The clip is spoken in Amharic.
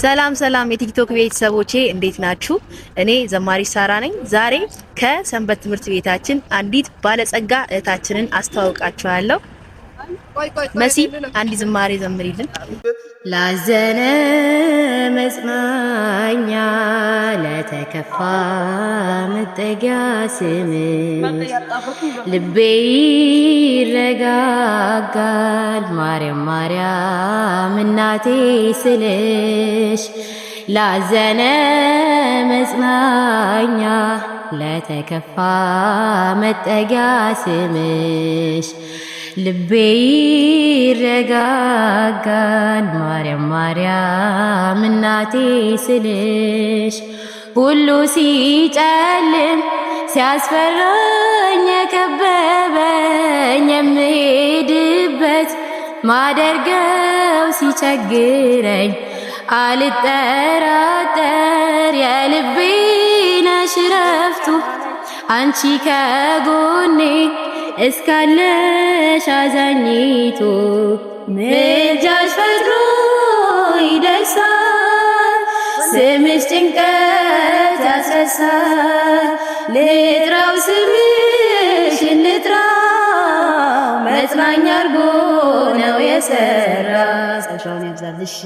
ሰላም ሰላም የቲክቶክ ቤተሰቦቼ እንዴት ናችሁ? እኔ ዘማሪ ሳራ ነኝ። ዛሬ ከሰንበት ትምህርት ቤታችን አንዲት ባለጸጋ እህታችንን አስተዋውቃችኋለሁ። መሲ አንዲ ዝማሬ ዘምሪልን። ላዘነ መጽናኛ ለተከፋ መጠጊያ ስምሽ ልቤ ይረጋጋል ማርያም ማርያም እናቴ ስልሽ ላዘነ መጽናኛ ለተከፋ መጠጊያ ስምሽ ልቤ ይረጋጋል ማርያም ማርያም እናቴ ስልሽ ሁሉ ሲጨልም ሲያስፈራኝ የከበበኝ የምሄድበት ማደርገው ሲቸግረኝ አልጠራጠር የልቤ ነሽ ረፍቱ አንቺ ከጎኔ እስካለሽ አዛኝቱ ምልጃሽ ፈጥኖ ይደርሳል ስምሽ ጭንቀት ያስረሳል ልጥራው ስምሽን ልጥራው መጽናኛ አርጎ ነው የሰራ ጸጋውን ያብዛልሽ።